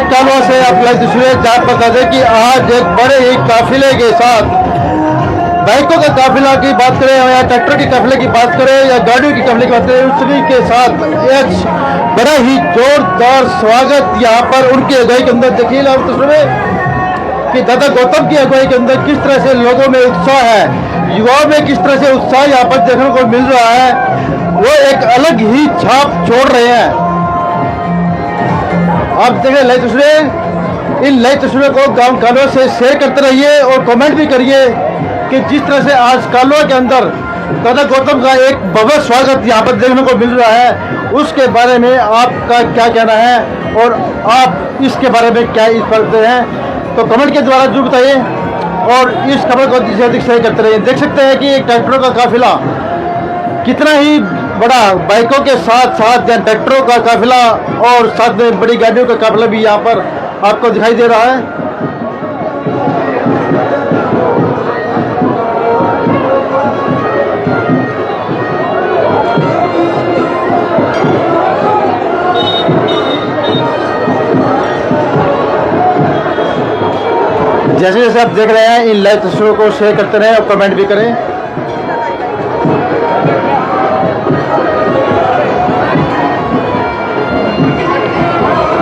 कालवा से आप लाइव तस्वीरें जान बता दें कि आज एक बड़े ही काफिले के साथ बाइकों का काफिला की बात करें या ट्रैक्टर के काफिले की बात करें या गाड़ियों की काफिले की बात करें, उस सभी के साथ एक बड़ा ही जोरदार स्वागत यहाँ पर उनकी अगुवाई के अंदर देखिए आप तस्वीरें कि दादा गौतम की अगुवाई के अंदर किस तरह से लोगों में उत्साह है, युवाओं में किस तरह से उत्साह यहाँ पर देखने को मिल रहा है। वो एक अलग ही छाप छोड़ रहे हैं। आप देखें लाइव तस्वीरें, इन लाइव तस्वीरों को गांव कालवा से शेयर करते रहिए और कमेंट भी करिए कि जिस तरह से आज कालवा के अंदर दादा गौतम का एक भव्य स्वागत यहाँ पर देखने को मिल रहा है, उसके बारे में आपका क्या कहना है और आप इसके बारे में क्या करते हैं, तो कमेंट के द्वारा जरूर बताइए और इस खबर को अधिक से अधिक शेयर करते रहिए। देख सकते हैं कि एक ट्रैक्टरों का काफिला कितना ही बड़ा, बाइकों के साथ साथ या ट्रैक्टरों का काफिला और साथ में बड़ी गाड़ियों का काफिला भी यहाँ पर आपको दिखाई दे रहा है। जैसे जैसे आप देख रहे हैं, इन लाइव तस्वीरों को शेयर करते रहें और कमेंट भी करें।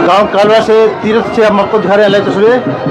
गांव कालवा से तीर्थ से हम आपको दिखा रहे हैं लाइव तस्वीरें।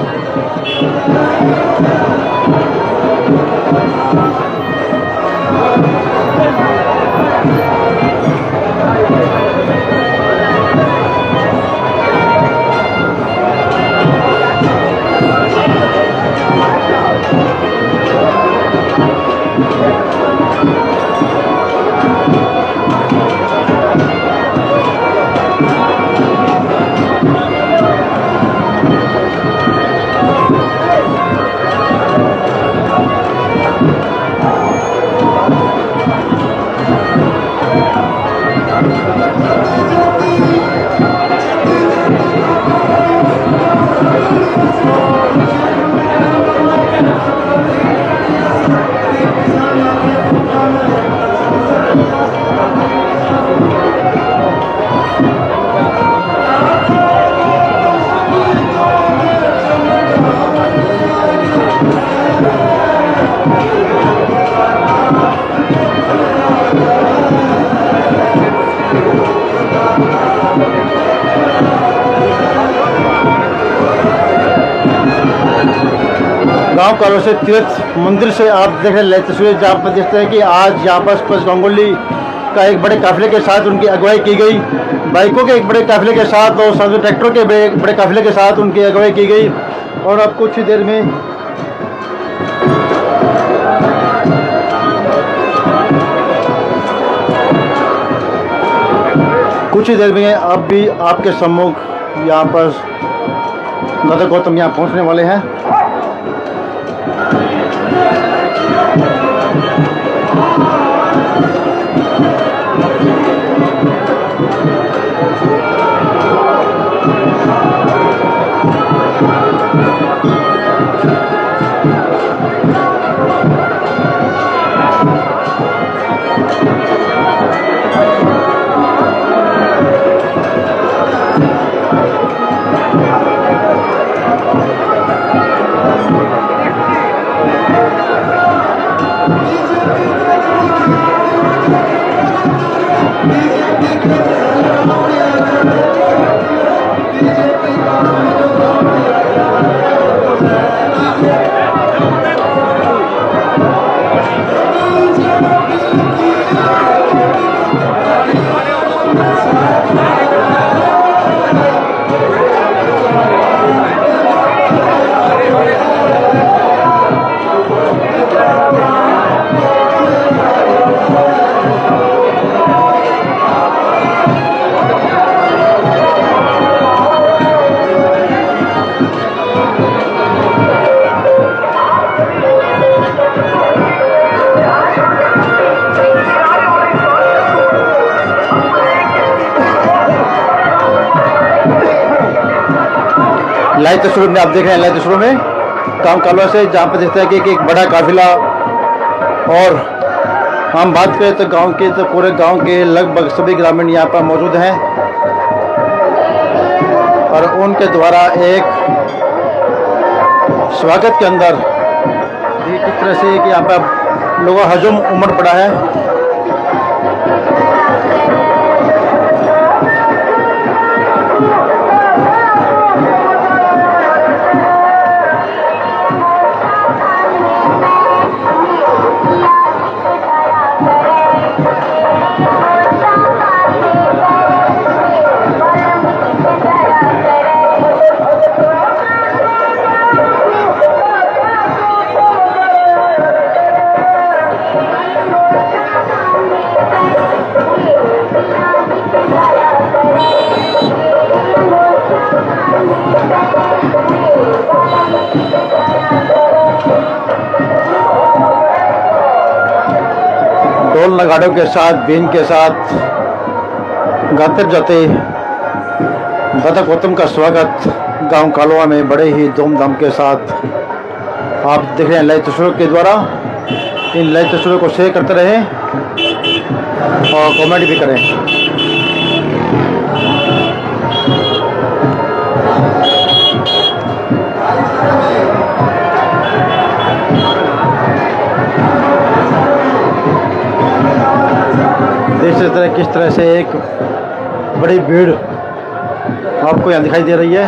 गांव कालवा से तीर्थ मंदिर से आप देख रहे हैं तस्वीर, जहाँ पर देखते हैं कि आज यहाँ पर स्पर्श गांगुली का एक बड़े काफिले के साथ उनकी अगुवाई की गई, बाइकों के एक बड़े काफिले के साथ और साथ ट्रैक्टरों के बड़े काफिले के साथ उनकी अगुवाई की गई। और अब कुछ ही देर में अब भी आपके सम्मुख यहाँ पर दादा गौतम यहाँ पहुँचने वाले हैं। लाइव तस्वीरों में आप देख रहे हैं, लाइव तस्वीरों में गांव कालवा से, जहां पर देखते हैं कि एक बड़ा काफिला और हम बात करें तो गांव के, तो पूरे गांव के लगभग सभी ग्रामीण यहाँ पर मौजूद हैं और उनके द्वारा एक स्वागत के अंदर किस तरह से कि यहाँ पर लोगों का हजूम उमड़ पड़ा है। ढोल नगाड़ों के साथ, बीन के साथ गाते जाते दादा गौतम का स्वागत गांव कालवा में बड़े ही धूमधाम के साथ आप देख रहे हैं लाइव तस्वीरों के द्वारा। इन लाइव तस्वीरों को शेयर करते रहें और कमेंट भी करें। देख सकते हैं किस तरह से एक बड़ी भीड़ आपको यहाँ दिखाई दे रही है।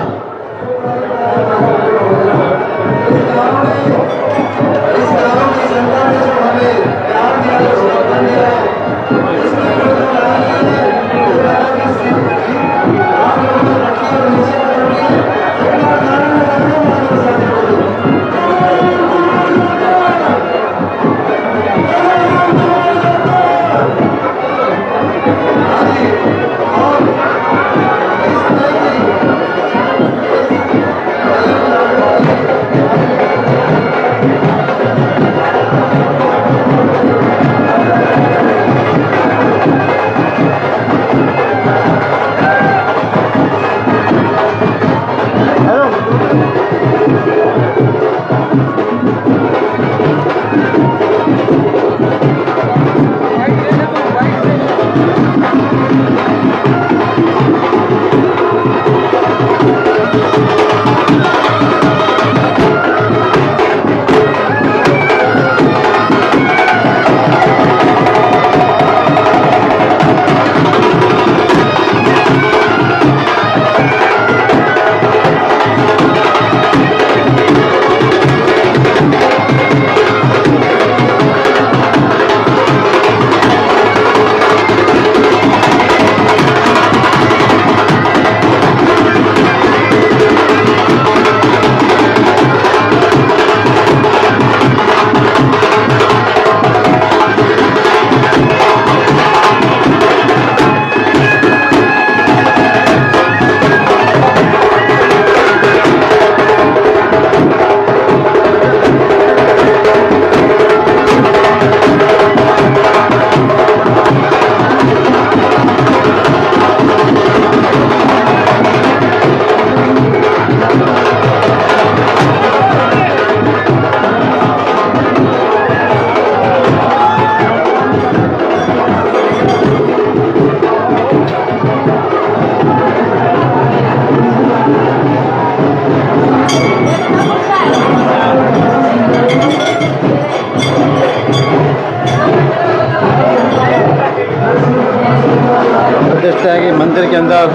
देखते हैं कि मंदिर के अंदर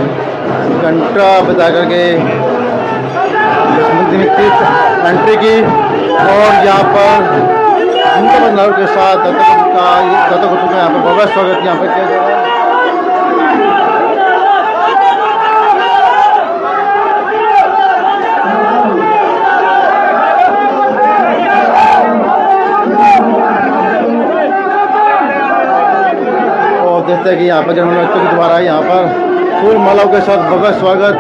घंटा बजा करके मंदिर में एंट्री की और यहाँ पर उनके बंधारों के साथ दादा गौतम का यहाँ पर भव्य स्वागत यहाँ पर किया जा रहा है। देखते हैं कि यहाँ पर ग्रामीण बच्चों के द्वारा यहाँ पर फूल मालाओं के साथ भव्य स्वागत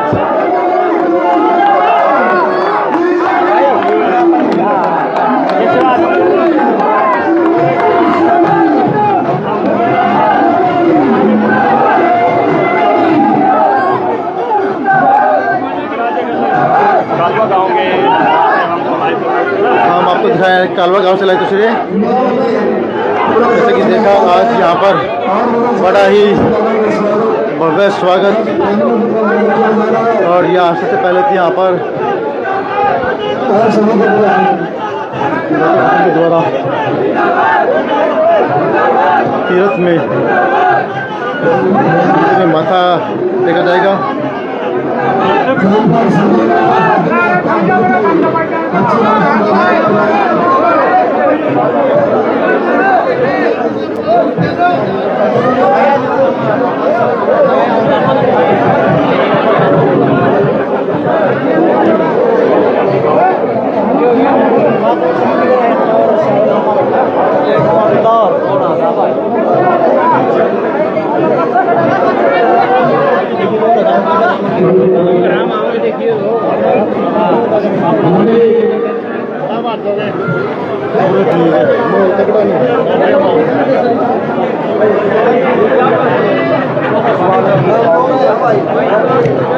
हम आपको दिखाया कालवा गांव गांव से लाई तस्वीरें। जैसे कि देखा आज यहाँ पर बड़ा ही भव्य स्वागत, और यहाँ सबसे पहले थी यहाँ पर द्वारा तीर्थ में माथा टेका जाएगा।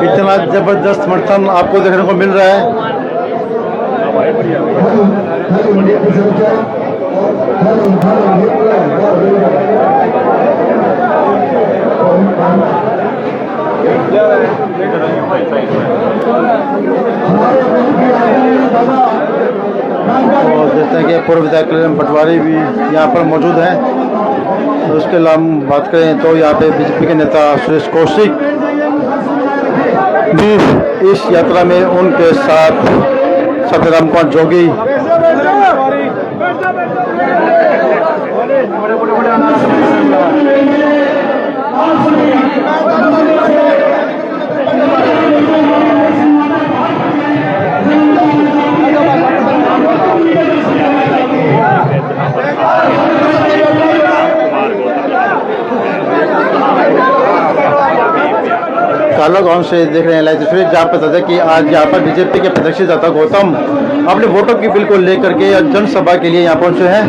इतना जबरदस्त समर्थन आपको देखने को मिल रहा है। और देखते हैं कि पूर्व विधायक कल्याण पटवारी भी यहाँ पर मौजूद हैं। तो उसके अलावा हम बात करें तो यहाँ पे बीजेपी के नेता सुरेश कौशिक भी इस यात्रा में उनके साथ सत्यराम कुमार जोगी काला गांव से देख रहे हैं लाइव तस्वीरें, जहाँ पता था कि आज यहाँ पर बीजेपी के प्रत्याशी दाता गौतम अपने वोटों की बिल को लेकर के जनसभा के लिए यहाँ पहुंचे हैं।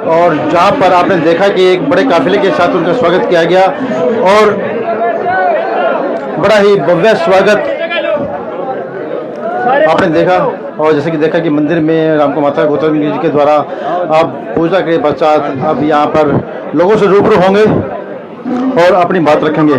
और जहाँ पर आपने देखा कि एक बड़े काफिले के साथ उनका स्वागत किया गया और बड़ा ही भव्य स्वागत आपने देखा। और जैसे कि देखा कि मंदिर में रामको माता गौतम जी के द्वारा आप पूजा के पश्चात अब यहाँ पर लोगों से रूबरू होंगे और अपनी बात रखेंगे।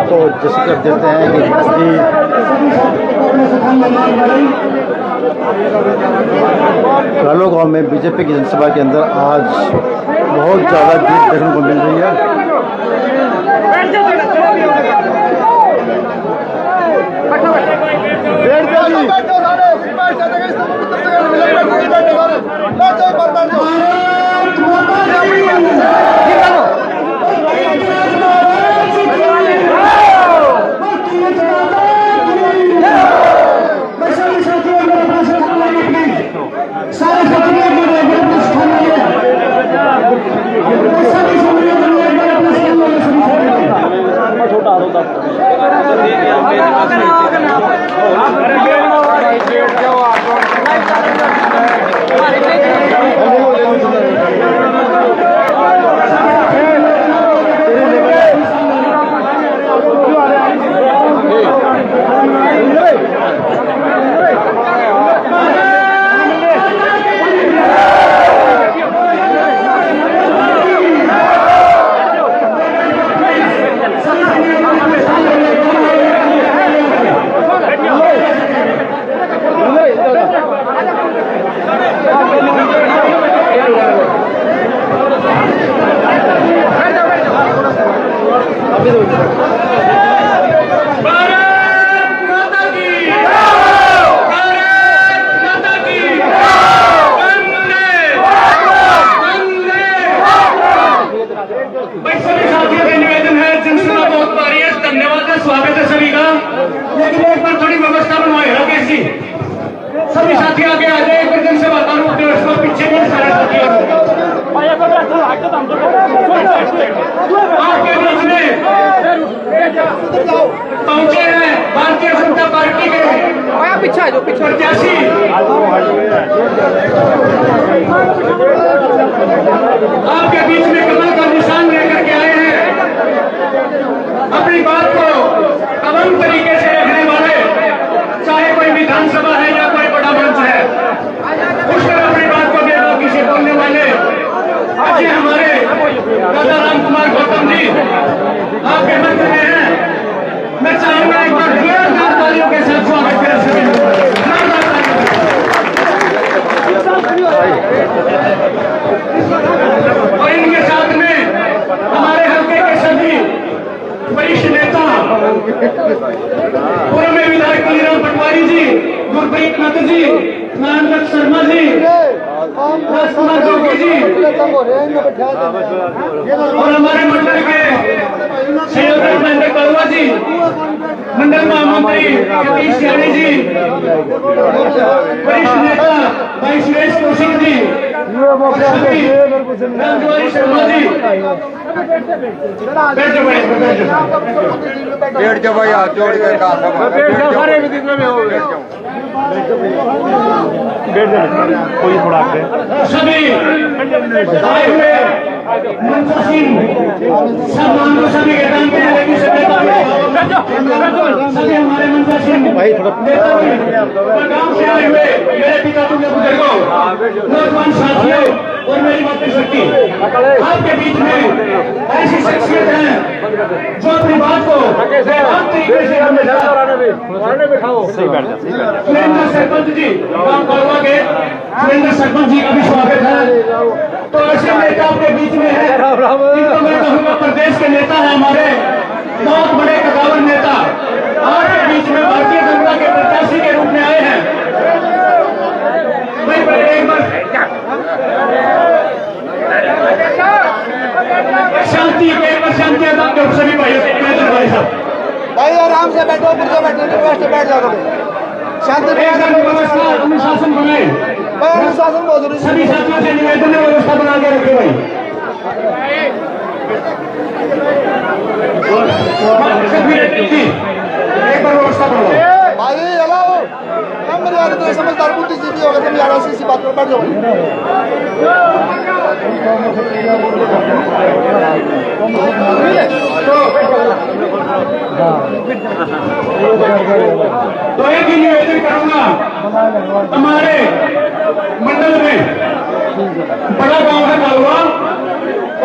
तो जैसे कि आप देखते हैं कि कालो गांव में बीजेपी की जनसभा के अंदर आज बहुत ज़्यादा भीड़ देखने को मिल रही है। आपके बीच में पहुंचे हैं भारतीय जनता पार्टी के प्रत्याशी आपके बीच में कमल का निशान लेकर के आए हैं। अपनी बात को अमन तरीके से रखने वाले, चाहे कोई विधानसभा है या कोई बड़ा मंच है, उस पर अपनी बात को बेबाकी से बोलने वाले आज हमारे दादा राम कुमार गौतम जी आपके मंच में हैं। मैं चाहूंगा एक बार जोरदार तालियों के साथ स्वागत करें सभी। और इनके साथ में हमारे हल्के के सभी वरिष्ठ नेता, पूर्व में विधायक कलीराम पटवारी जी, गुरप्रीत महतो जी, नारायण शर्मा जी, राजकुमार जोगी जी और हमारे मंडल के सहयोगी महेंद्र कड़वा जी, मंडल महामंत्री सतीश यानी जी, वरिष्ठ नेता भाई सुरेश कौशिक जी, रामकुमारी शर्मा जी। बैठ जाओ भाई, हाथ जोड़ के कोई थोड़ा सभी आए हुए मंचासीन सब मानो सभी के नाम पे सभी हमारे मंचासीन गांव से आए हुए मेरे पिता तुल्य बुजुर्गों, नौजवान साथियों और मेरी मातृशक्ति, आपके बीच में ऐसी शख्सियत है जो अपनी बात को बेहतर तरीके से सुरेंद्र सरपंच जी गांव कड़वा के सुरेंद्र सरपंच जी का भी स्वागत है। तो ऐसे नेता आपके बीच में है, इनको मैं कहूँगा प्रदेश के नेता है हमारे, बहुत बड़े कदावर नेता आपके बीच में भारतीय जनता के प्रत्याशी के रूप में आए हैं। भाई एक बार शांति शांति सभी भाई साहब भाई आराम से बैठो, पुरजा बैठो, बैठ जाओ शांति व्यवस्था अनुशासन बनाए। अनुशासन बहुत जरूरी, सभी साथियों से निवेदन है व्यवस्था बना के रखे भाई। एक बार व्यवस्था बनाओ भाई। हेलो हम मेरे यार तो समझदार बुद्धि जीवी होगा, तुम यार इसी बात पर बैठ जाओ। तो एक ही निवेदन करूंगा, हमारे मंडल में बड़ा गांव है कालवा,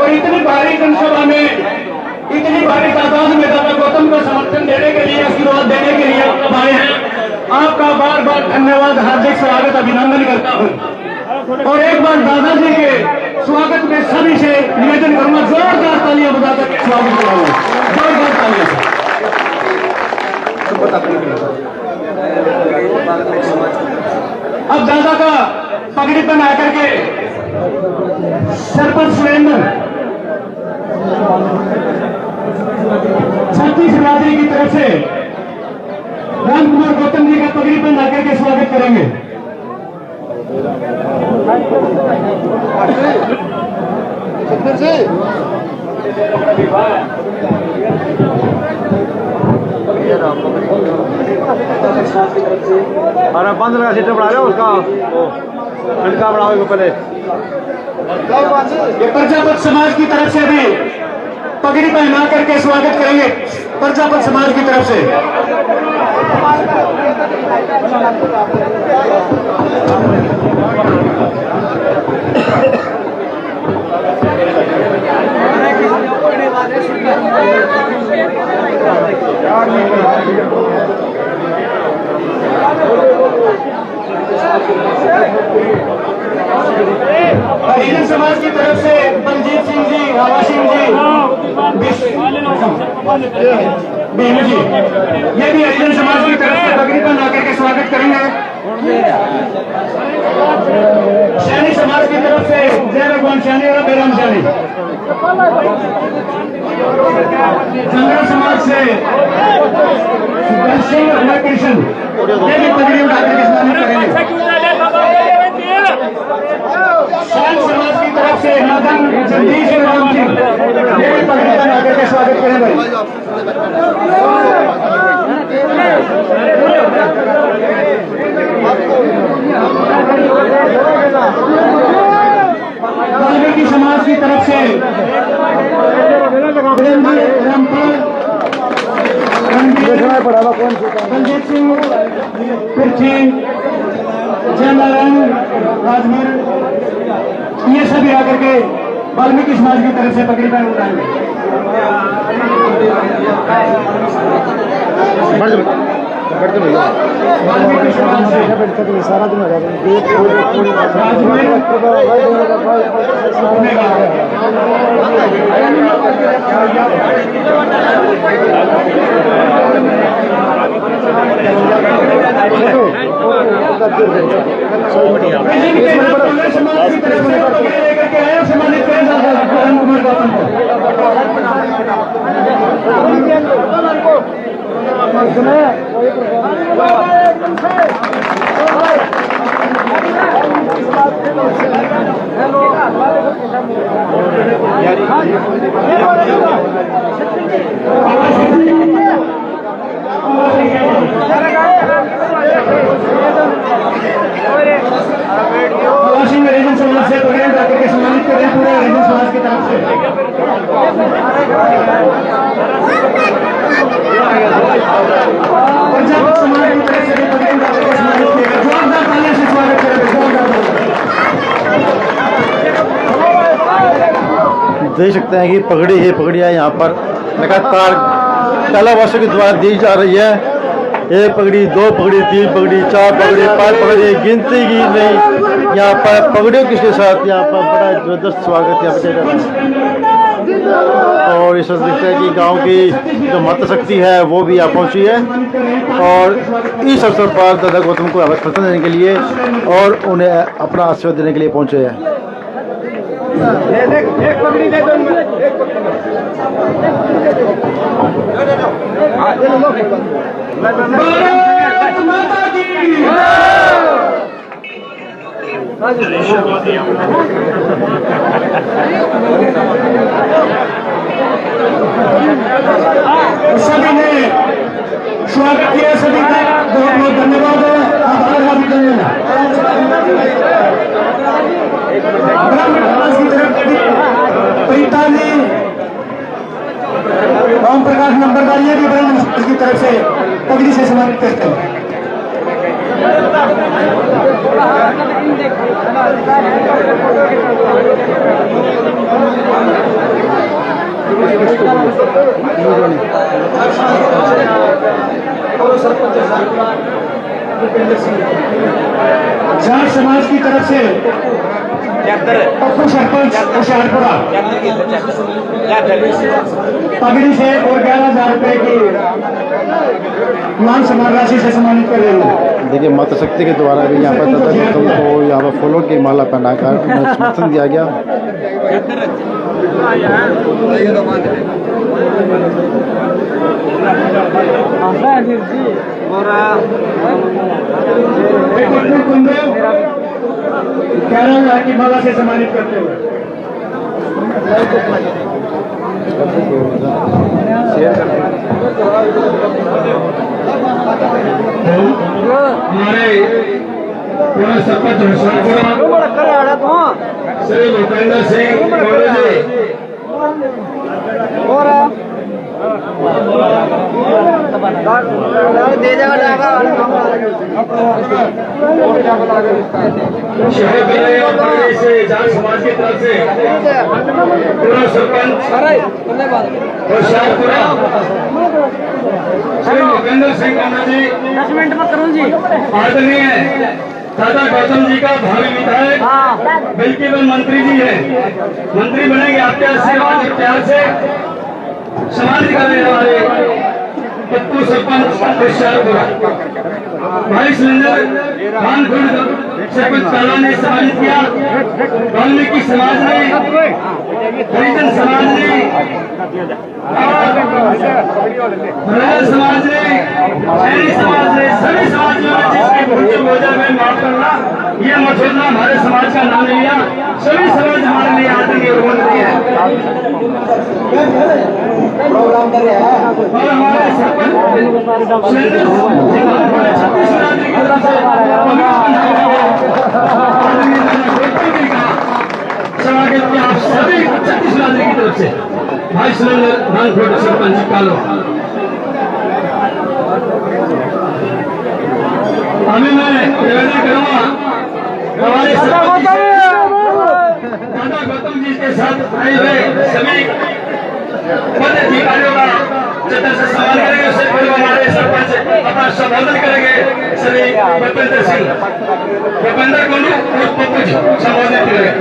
और इतनी भारी जनसभा में इतनी भारी तादाद में दादा गौतम का समर्थन देने के लिए, आशीर्वाद देने के लिए आप सब आए हैं। आपका बार बार धन्यवाद, हार्दिक स्वागत, अभिनंदन करता हूं। और एक बार दादाजी के स्वागत में सभी से निवेदन करूंगा, जोरदार तालियां बजाकर के स्वागत कराऊंगा, जोरदार तालियां। अब दादा का पगड़ी पहना करके सरपंच सुरेंद्र छत्तीस बिरादरी की तरफ से राम कुमार गौतम जी का पगड़ी पहना करके स्वागत करेंगे। अरे बंद लगा सीटर बढ़ा रहे हो उसका, लड़का बढ़ाओ पहले। ये प्रजापत समाज की तरफ से भी पगड़ी पहना करके स्वागत करेंगे, प्रजापत समाज की तरफ से। हरिजन समाज की तरफ से बलजीत सिंह जी, हवा सिंह जी, बीनू जी, ये भी हरिजन समाज की तरफ से पगड़ी पहना करके स्वागत करेंगे। सैनी समाज की तरफ से जय भगवान सैनी और बेराम सैनी। जंगल समाज से सिंह कृष्ण, ये भी पगड़ी उठा करके स्वागत करेंगे। सैन समाज की तरफ से मदन हैं भाई। वाल्मीकि समाज की तरफ से रंजीत सिंह पिरछी, जयनारायण राजवीर, ये सभी आकर के वाल्मीकि समाज की तरफ से पगड़ी पहन उठाएंगे। वाल्मीकि समाज से सारा दिन समाज की तरफ से पगड़ी लेकर के आए सम्मानित करें करण कुमार गौतम को। रेजन समाज से पकड़े जाकर के सम्मानित करें पूरे रेजन समाज की तरफ से। पंजाब समाज की तरफ से पकड़े जाकर के सम्मानित किया। जोरदार तालियों से स्वागत करें। देख सकते हैं कि पगड़ी ही पगड़ियाँ यहाँ पर लगातार कला वर्षों के द्वारा दी जा रही है। एक पगड़ी, दो पगड़ी, तीन पगड़ी, चार पगड़ी, पांच पगड़ी, गिनती की नहीं। यहाँ पर पगड़ियों के साथ यहाँ पर बड़ा जबरदस्त स्वागत यहाँ पर किया जाता है। और इस वक्त देखते हैं कि गांव की जो माता शक्ति है वो भी यहाँ पहुँची है और इस अवसर पर दादा गौतम को प्रसन्न देने के लिए और उन्हें अपना आशीर्वाद देने के लिए पहुँचे हैं। एक पगड़ी दे दो। भारत माता की सभी ने स्वागत किया। सभी का बहुत बहुत धन्यवाद। आभार हार्दिक धन्यवाद। प्रीता ने ओम प्रकाश नंबरदारिया की ब्राह्मण की तरफ से पगड़ी से सम्मानित करते हैं। जाट समाज की तरफ से पप्पू सरपंच होशियारपुरा पगड़ी से और 11,000 रुपए की मान सम्मान राशि से सम्मानित कर रहे हैं। देखिए माता शक्ति के द्वारा भी यहाँ पर दादा गौतम को यहाँ पर फूलों की माला पहनाकर उन्हें समर्थन दिया गया। ग्यारह की माला से सम्मानित करते हुए हमारे पूरा सरपंच श्री भूपेंद्र सिंह से जाट समाज की तरफ से पूरा सरपंच होशियारपुरा श्री भूपेंद्र सिंह जी 10 मिनट में करूँ जी आदरणीय दादा गौतम जी का भावी विधायक बल्कि वो मंत्री जी है। मंत्री बनेंगे आपके आशीर्वाद प्यार से समाज का रहने वाले पप्पू सरपंच होशियारपुरा भाई सुरेंद्र खानपुर से कुछ पहला ने सम्मानित किया। वाल्मीकि समाज ने, हरिजन समाज ने, समाज ने, शहरी समाज ने, सभी समाजों में जिसकी भूल भोजन में माफ करना ये मसौदा हमारे समाज का नाम लिया। सभी समाज हमारे लिए आदरणीय है। और हमारे स्वागत किया आप सभी छत्तीस राज्य की तरफ से भाई सुरेंद्र नानखोट सरपंच कालो। अभी मैं निवेदन करूंगा हमारे दादा गौतम जी के साथ आए हुए सभी पद अधिकारियों का चतर से सवाल करेंगे। उससे पहले हमारे सरपंच अपना संबोधन करेंगे। श्री भूपेंद्र सिंह भूपेंद्र कोलू और पप्पू जी संबोधित करेंगे।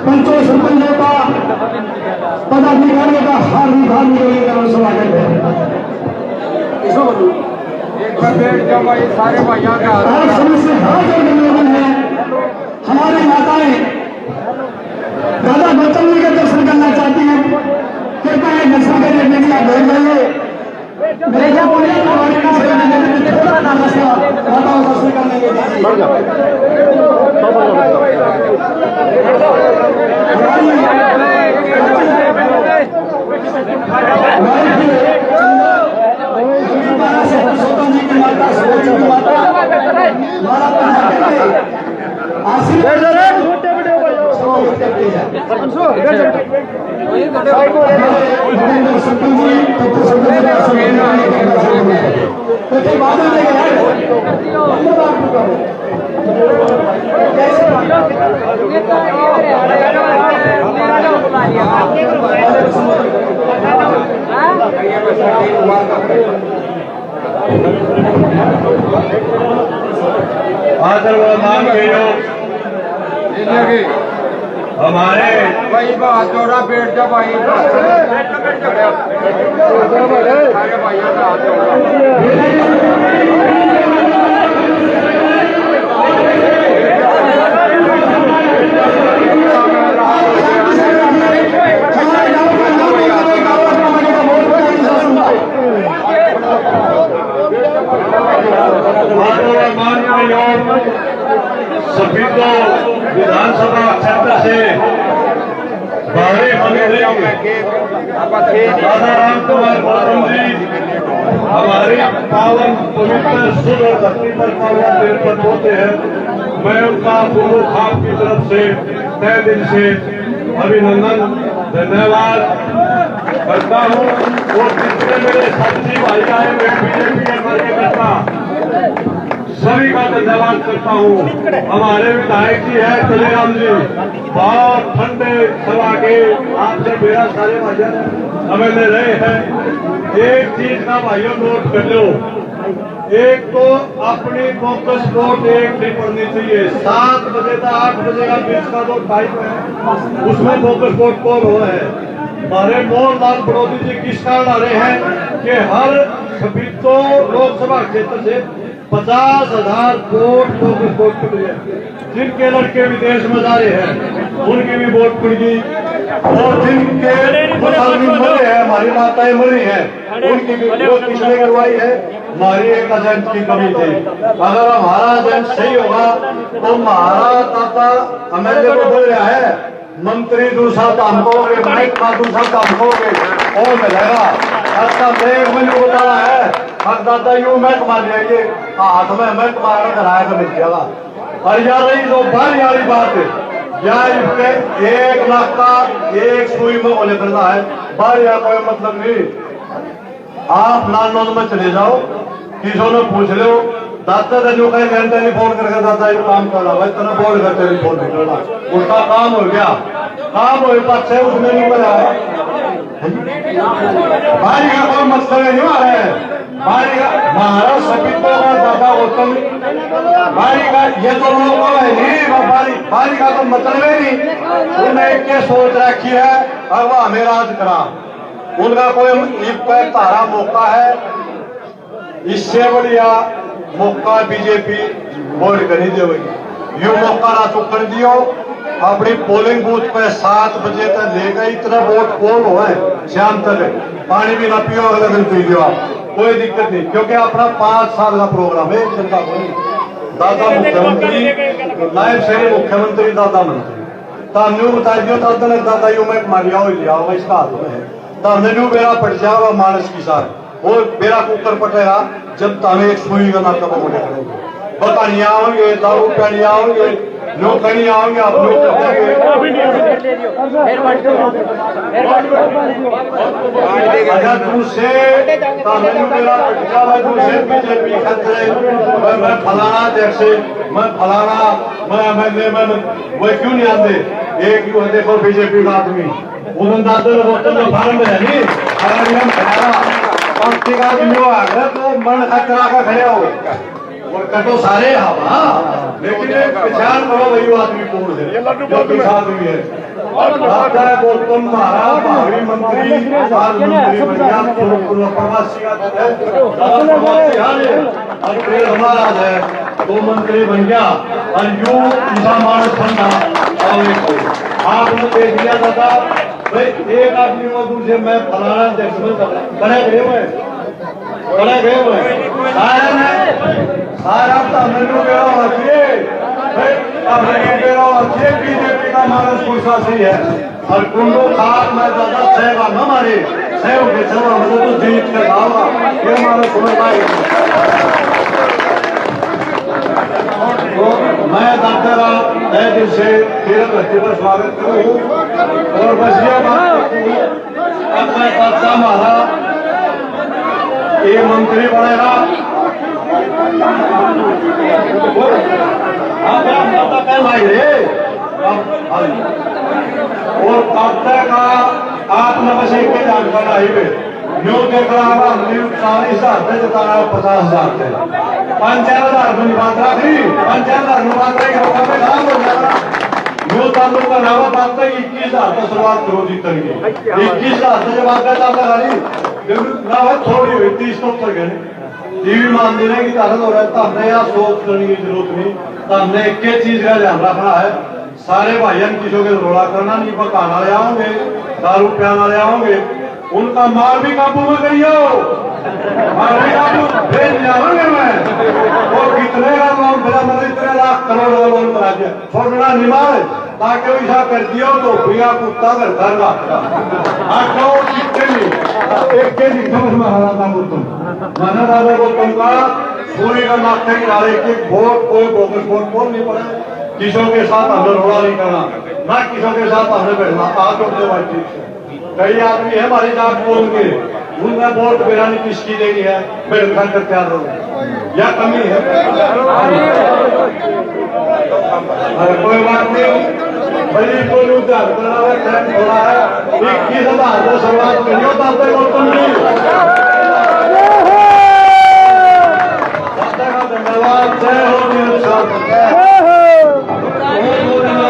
पंचों सरपंचों का पदाधिकारियों का हार्दिक हार्दिक स्वागत है। सारे भैया का आप सभी से हाथ जोड़ निवेदन है, हमारी माताएं दादा गौतम जी के दर्शन करना चाहती हैं, कृपया ये दर्शन करने के लिए भेज देंगे। मेरे बोले थोड़ा नमस्कार बताओ दर्शन करने के लिए आदरमान के लोग हमारे भाई बात जोड़ा बैठ जा भाई सारे भैया का हाथ जोड़ा सभी को विधानसभा क्षेत्र से बाहरी दादा राम कुमार गौतम जी हमारी पावन पवित्र शुद्ध और धरती पर पावन देर पर होते हैं। मैं उनका पूर्व खाप की तरफ से तय दिल से अभिनंदन धन्यवाद करता हूँ। और जितने मेरे साथी भाई आए हुए बीजेपी के कार्यकर्ता सभी का धन्यवाद करता हूँ। हमारे विधायक जी है तुलेराम जी, बहुत ठंडे सभा के आपसे मेरा सारे भाजन हमें ले रहे हैं। एक चीज का भाइयों नोट कर लो, एक तो अपनी फोकस नोट एक नहीं पड़नी चाहिए। 7 बजे से 8 बजे का बीच का जो टाइम है उसमें फोकस नोट कौन हो है। हमारे मोहनलाल बड़ौदी जी किस कारण आ रहे हैं कि हर 26 लोकसभा क्षेत्र से 50,000 वोट फोकस वोट पड़ गए। जिनके लड़के विदेश में जा रहे हैं उनकी भी वोट पड़ गई, और जिनके मरे हैं हमारी माताएं मरी हैं उनकी भी वोट पिछले करवाई है। हमारी एक एजेंट की कमी थी, अगर हमारा एजेंट सही होगा तो हमारा दादा एमएलए को बोल रहा है मंत्री दूसरा काम करोगे, महकमा दूसरा काम करोगे और मिलेगा। अच्छा देख मुझे बता रहा है हर दादा यूं महकमा जाइए हाथ में महकमा कराया तो मिल जाएगा। और यार रही तो बारी वाली बात है यार, इसके 1 लाख का एक सुई में होने करना है, बारी का कोई मतलब नहीं। आप लाल में चले जाओ, किसी ने पूछ लो दादा ने जो कहीं घंटे टेलीफोन करके दादा ये काम कर रहा भाई तेना बोल कर टेलीफोन नहीं करना, उसका काम हो गया, काम हो पाछे उसमें नहीं बना भाई का कोई मसला नहीं आ रहा है। भाई का महाराज सभी को दादा गौतम भाई का ये तो लोग नहीं, भाई का तो मतलब ही नहीं। उन्हें क्या सोच रखी है और वह हमें राज करा, उनका कोई तारा मौका है, इससे बढ़िया मौका बीजेपी वोट कर देगी। यू मौका ना तो कर दियो अपनी पोलिंग बूथ पे 7 बजे तक ले गए, इतना वोट पोल हुआ है शाम तक, पानी भी ना पियो, अगले दिन पी लो आप, कोई दिक्कत नहीं, क्योंकि अपना 5 साल का प्रोग्राम है जनता को। दादा मुख्यमंत्री, नायब शहरी मुख्यमंत्री, दादा मंत्री तानू बता दियो, दादा दादा यू मैं मारिया हो लिया होगा, इसका हाथ में है ताने नू बेरा पट जाओगा मानस की साथ, और बेरा कुकर पटेगा जब ताने एक सुई का ना कब बोले बता नहीं आओगे, दारू पे नहीं आओगे, लोग नहीं आओगे, आप लोग अगर तुमसे बीजेपी खतरे, मैं फलाना जैसे मैं फलाना मैं वो क्यों नहीं आते, एक क्यों देखो बीजेपी का आदमी उन्होंने फार्म में है नहीं, अगर हम खड़ा पंक्ति का आदमी हो आगे तो मन खतरा का खड़े हो और कटो सारे हवा, लेकिन पहचान करो वही वो आदमी कौन है, जो पीछा आदमी है। डॉक्टर गौतम महाराज भावी मंत्री, आज मंत्री पंजाब प्रवासी और फिर हमारा है 2 मंत्री बन गया और यूं ईसा मानस बनना। आपने देख लिया दादा भाई, एक आदमी को दूसरे मैं फलाना खड़े गए हुए सारा तमिलनाडु बीजेपी का मानस गुस्सा सही है और कुंडो खास में दादा सहगा न मारे सहयोग के चलवा मतलब तो जीत के खाओगा, ये मानस समझ पाएगा। तो मैं दादा का नए दिन से तीर्थ धरती पर स्वागत करूँ और बस ये बात अब मैं दादा हमारा ये मंत्री बनेगा, और कांटे का आपने बस एक जानकारी आई है न्यू देख रहा है, 40,000 से जिताना 50,000 से 5,000 में बात रखी, 5,000 में बात रही होगा में खराब हो जाएगा। न्यू तालुक का नावा बात है 21,000 तो शुरुआत करो जीतने की, 21,000 से जब आता है ना है थोड़ी हुई 30 तो ऊपर गए टीवी मान देने की ताकत हो रहा है, तो हमने यहाँ सोच करने की जरूरत नहीं, तो हमने एक ही चीज का ध्यान रखना है, सारे भाइयों किसी के रोड़ा करना नहीं, पकाना ले आओगे, दारू पियाना ले आओगे, उनका माल भी काबू में करियो, माल भी काबू भेज जाऊंगे मैं, और कितने का लोन मेरा मतलब इतने लाख करोड़ का लोन बना दिया, छोड़ना निमाल ताकि ऐसा कर दियो तो भैया कुत्ता कर धरना एक के जी समझ में हारा था तुम माना दादा को तुमका पूरी का नाश्ते की डाले कि वोट कोई बोगस वोट बोल नहीं पड़े, किसों के साथ हमें रोड़ा नहीं करना, ना किसों के साथ हमें बैठना, आज उठने वाली कई आदमी है हमारी जात बोल के उनका वोट मेरा नहीं किसकी देनी है, मेरे घर कर तैयार रहो या कमी है, अरे कोई बात नहीं बड़ी कोई उद्धार करना है, थोड़ा है 21,000 से शुरुआत करियो दादा गौतम जी, दादा का धन्यवाद, जय हो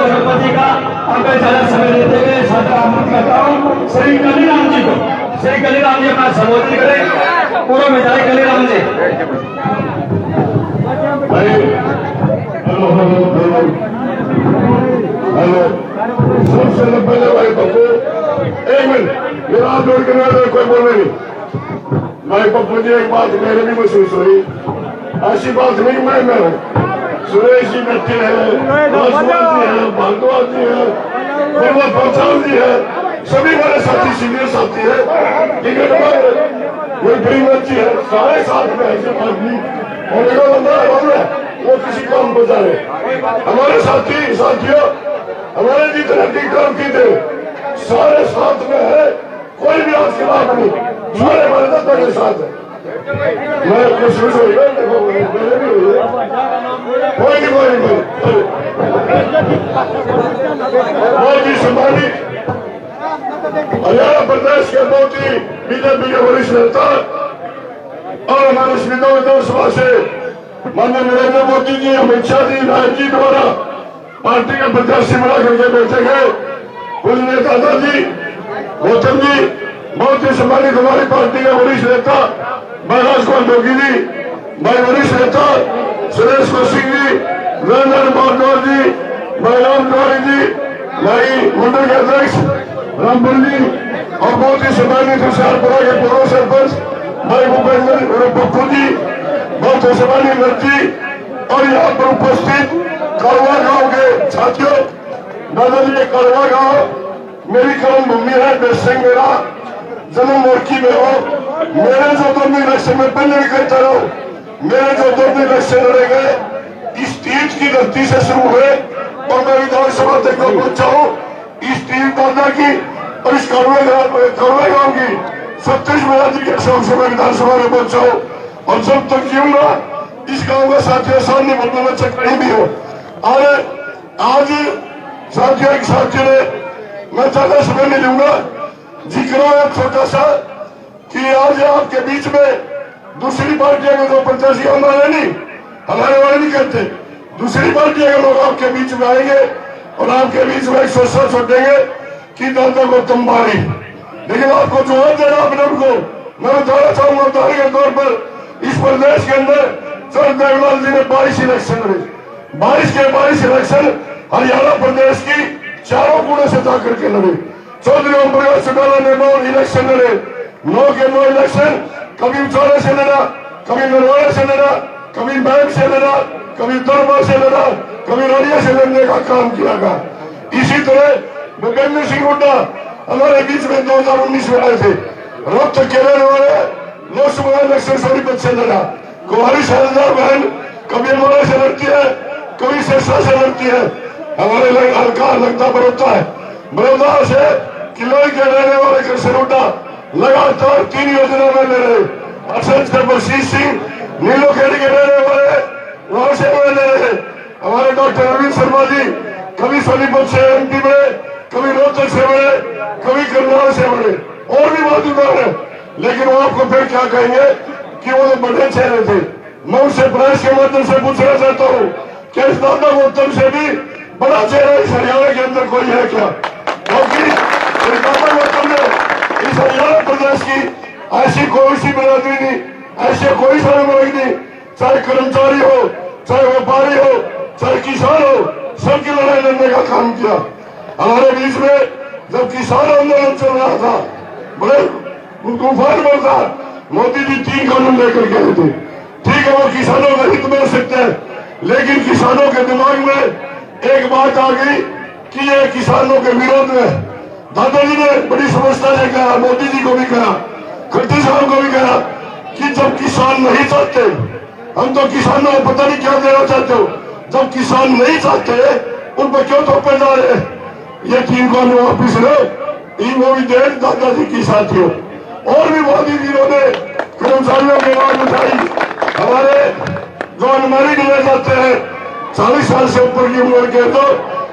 गणपति का। अब ज्यादा समय लेते हुए सादा आमंत्रित करता हूँ श्री कलीराम जी को, श्री कलीराम जी अपना संबोधन करें, पूरा में जाए कलीराम जी। हेलो सबसे पहले भाई पप्पू एक मिनट मेरा हाथ जोड़ के नहीं, कोई बोले नहीं भाई पप्पू जी, एक बात मेरे भी महसूस हुई, ऐसी बात नहीं मैं हूँ, सुरेश जी बैठे हैं, भारद्वाज जी है, पूर्व प्रसाद जी है, सभी हमारे साथी सीनियर साथी है, कोई बड़ी बच्ची है, सारे साथ में ऐसे आदमी और एक बंदा है वो किसी काम बचा रहे, हमारे साथी साथियों हमारे जितने भी काम की थे सारे साथ में है, कोई भी आज के बाद नहीं, सारे हमारे दादा के साथ है, मैं कोशिश हुई है, देखो मेरे भी हुई है, कोई नहीं बहुत ही सम्मानित हरियाणा प्रदेश के बहुत ही बीजेपी के वरिष्ठ नेता और हमारे विधानसभा से माननीय नरेंद्र मोदी जी, अमित शाह जी, नायक जी द्वारा पार्टी का प्रत्याशी बना करके बैठे गए पूजनीय दादाजी गौतम जी, बहुत ही सम्मानित हमारी पार्टी के वरिष्ठ नेता महाराज कुमार जोगी जी, भाई वरिष्ठ नेता सुरेश कौशिक जी, वीरेंद्र भारद्वाज जी, भाई राम तिवारी जी, हमारी मंडल के अध्यक्ष रामपुर जी और बहुत ही सम्मानित होशियारपुरा के पूर्व सरपंच भाई भूपेंद्र और पप्पू जी, बहुत ही सम्मानित व्यक्ति और यहाँ पर उपस्थित कड़वा गांव के साथियों। दादाजी ये कड़वा गांव मेरी कर्म भूमि है, बेसिंग मेरा जन्म मोर्ची में हो। मेरे जो दोनों इलेक्शन में पहले भी कहता रहो, मेरे जो दोनों इलेक्शन लड़े गए इस तीर्थ की धरती से शुरू हुए और मैं विधानसभा तक पहुंचा हूँ। इस तीर्थ दादा की और इस कड़वे गांव की 27 बरादरी के सभा विधानसभा में पहुंचा हूँ और जब तक जीऊंगा इस गांव का साथियों सामने बोलने में कहीं भी हो। और आज साथियों एक साथी ने, मैं ज्यादा समय नहीं लूंगा, जिक्र है छोटा सा कि आज आपके बीच में दूसरी पार्टियों के जो प्रत्याशी हमारे नहीं, हमारे वाले नहीं करते, दूसरी पार्टियों के लोग आपके बीच में आएंगे और आपके बीच में एक सोचा छोड़ेंगे कि दादा को तुम मारी। लेकिन आपको जवाब देना अपने उनको मैं बताना चाहूंगा। उदाहरण के तौर पर इस प्रदेश के अंदर सर देवलाल जी ने 22 इलेक्शन लड़े, 22 इलेक्शन हरियाणा प्रदेश की चारों कोने से जाकर के लड़े। चौधरी ओम प्रकाश चौटाला ने 9 इलेक्शन लड़े, 9 के 9 इलेक्शन कभी उचाला से लड़ा, कभी नरवाड़ा से लड़ा, कभी बैंक से लड़ा, कभी दरबा से लड़ा, कभी रानिया से लड़ने का काम किया गया। इसी तरह भूपेंद्र सिंह हुड्डा हमारे बीच में 2019 में आए थे, रोहतक के रहने वाले लोकसभा इलेक्शन सोनीपत से लड़ा। कुमारी शैलजा बहन कभी हमारे से लड़ती है, कभी सिरसा से लड़ती है। हमारे हल्का लगता बड़ौदा है, बड़ौदा से किलोई के रहने वाले कृष्ण हुड्डा लगातार 3 योजना में ले रहे। अक्षर बशीर सिंह नीलोखेड़ी के रहने वाले वहां से ले रहे। हमारे डॉक्टर अरविंद शर्मा जी कभी सोनीपत से एमपी बने, कभी रोहतक से बने, कभी करनाल से बने और भी बहुत उदाहरण है। लेकिन वो आपको फिर क्या कहेंगे कि वो तो बड़े चेहरे थे। मैं उनसे प्रेस के माध्यम से पूछना चाहता हूँ कि इस दादा गौतम से भी बड़ा चेहरा इस हरियाणा के अंदर कोई है क्या? क्योंकि दादा गौतम ने इस हरियाणा प्रदेश की ऐसी कोई सी बिरादरी नहीं, ऐसे कोई सारे नहीं, चाहे कर्मचारी हो, चाहे व्यापारी हो, चाहे किसान हो, सबकी लड़ाई लड़ने का काम किया। हमारे बीच में जब किसान आंदोलन चल रहा था, बड़े तूफान में था, मोदी जी 3 कानून लेकर गए थे। ठीक है, वो किसानों का हित में सकते हैं, लेकिन किसानों के दिमाग में एक बात आ गई कि ये किसानों के विरोध में। दादाजी ने बड़ी समझता से कहा, मोदी जी को भी कहा, खट्टर साहब को भी कहा कि जब किसान नहीं चाहते, हम तो किसानों को पता नहीं क्या देना चाहते हो, जब किसान नहीं चाहते उन पर क्यों थोपे जा रहे? ये 3 कानून वापिस लो। वो भी देर दादाजी की साथियों और भी मोदी जी ने कर्मचारियों की आवाज उठाई। हमारे जो अनमारी लिए जाते हैं 40 साल से ऊपर की उम्र के, तो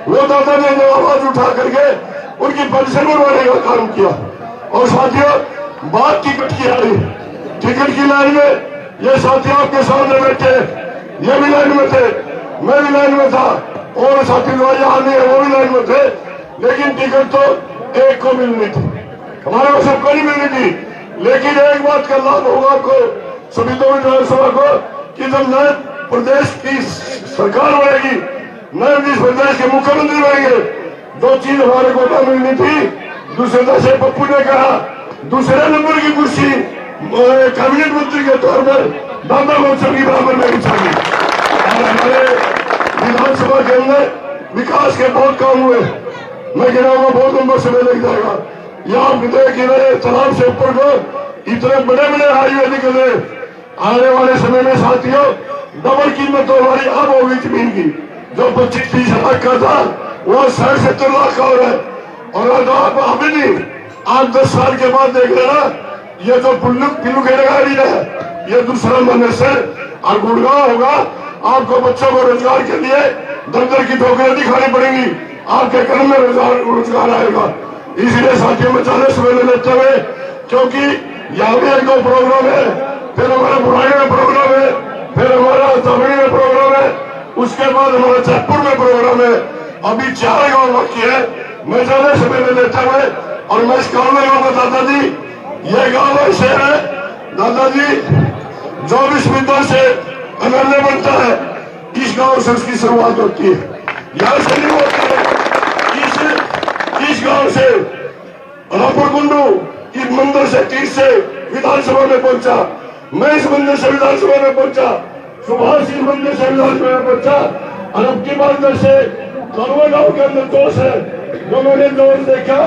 वो दादा ने जो आवाज उठा करके उनकी पेंशन बढ़वाने का काम किया। और साथियों, बात टिकट की आई, टिकट की लाइन में ये साथी आपके सामने बैठे, ये भी लाइन में थे, मैं भी लाइन में था और साथी जो यहाँ नहीं है वो भी लाइन में थे, लेकिन टिकट तो एक को मिलनी थी, हमारे को सबको नहीं मिलनी थी। लेकिन एक बात का लाभ होगा आपको सभी दो विधानसभा को कि जब नए प्रदेश की सरकार बनेगी, नए प्रदेश के मुख्यमंत्री बनेंगे, 2 चीज हमारे को न मिलनी थी। दूसरे से पप्पू ने कहा दूसरे नंबर की कुर्सी कैबिनेट मंत्री के तौर पर दादा गौतम की बराबर में बिछाई। हमारे विधानसभा के अंदर विकास के बहुत काम हुए, मैं गिनाऊंगा, बहुत लंबा समय लग जाएगा। यहाँ विधेयक किनारे तालाब से ऊपर को इतने बड़े बड़े हाईवे निकले। आने वाले समय में साथियों डबल कीमत तो हमारी अब होगी जमीन की, जो 25-30 लाख का था वो 60-70 लाख का हो रहा है। और आप अभी नहीं, 8-10 साल के बाद देख लेना, ये जो पिल्लू के गाड़ी है ये दूसरा महीने से और गुड़गांव होगा। आपको बच्चों को रोजगार के लिए दर की ठोकरें दिखानी पड़ेंगी, आपके कर्म में रोजगार आएगा। इसलिए साथियों में 40 महीने लेते हुए, क्योंकि यहाँ भी 1-2 प्रोग्राम है, फिर हमारा बुराई में प्रोग्राम है, फिर हमारा तमिल में प्रोग्राम है, उसके बाद हमारा जयपुर में प्रोग्राम है। अभी 4 गाँव बाकी है। मैं ज्यादा समय में लेते हुए और मैं इस गाँव में गाँव दादाजी, ये गाँव ऐसे है दादाजी, 24 मिनटों से एमएलए बनता है, इस गाँव से उसकी शुरुआत होती है, यहाँ से नहीं होती है। इस इस गांव से रापुर कुंडू की मंदिर से तीर से विधानसभा में पहुंचा, मैं इस मंदिर से विधानसभा में पहुंचा, सुभाष जी मंदिर से विधानसभा में पहुंचा। और अब की मंदिर से कलवा गांव के अंदर जोश है, जो मैंने जोश देखा,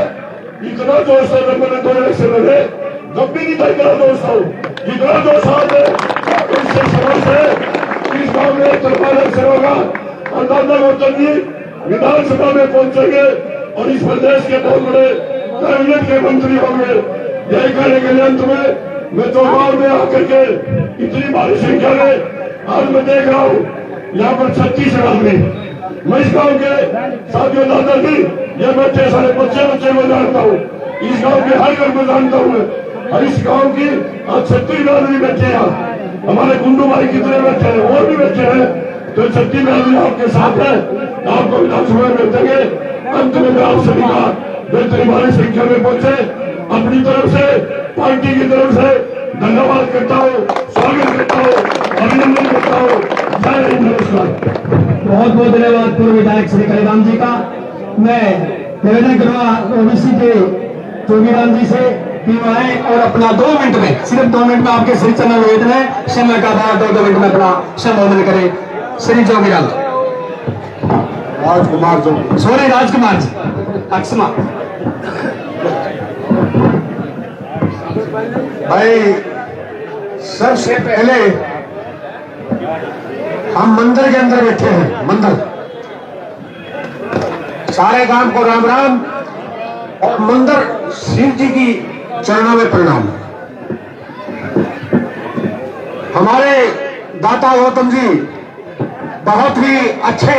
इतना जोश है जब मैंने 2 इलेक्शन लड़े, जब भी नहीं था इतना जोश था, इतना जोश आज है। इससे समझ है इस गांव में तरफा इलेक्शन होगा और दादा गौतम जी विधानसभा में पहुंचेंगे और इस प्रदेश के बहुत बड़े कैबिनेट के मंत्री होंगे। यही कहने के लिए अंत में मैं चौपाल में आकर के इतनी भारी संख्या में आज मैं देख रहा हूँ यहाँ पर 36 आदमी, मैं इस गांव के साथियों दादा जी ये बच्चे सारे बच्चे में जानता हूँ, इस गांव के हर घर में जानता हूँ मैं। और इस गांव की आज 36 आदमी बैठे हैं, हमारे गुंडू भाई कितने बैठे हैं और भी बैठे हैं, तो 36 आदमी आपके साथ है, आपको विधानसभा में देंगे। अंत में मैं आप सभी का बेहतरीन भारी संख्या में पहुंचे अपनी तरफ से पार्टी की तरफ से धन्यवाद करता हूँ, स्वागत करता हूँ, अभिनंदन करता हूँ। जय हिंद, नमस्कार। बहुत बहुत धन्यवाद पूर्व विधायक श्री कालीराम जी का। मैं निवेदन करूंगा ओबीसी के जोगीराम जी से कि वो आए और अपना 2 मिनट में, सिर्फ 2 मिनट में आपके श्री चरण निवेदन है, समय का बाद 2 मिनट में अपना संबोधन करें। श्री जोगीराम राजकुमार जो सॉरी राजकुमार जी अक्षमा। भाई सबसे पहले हम मंदिर के अंदर बैठे हैं, मंदिर सारे गांव को राम राम और मंदिर शिव जी की चरणों में प्रणाम। हमारे दाता गौतम जी बहुत ही अच्छे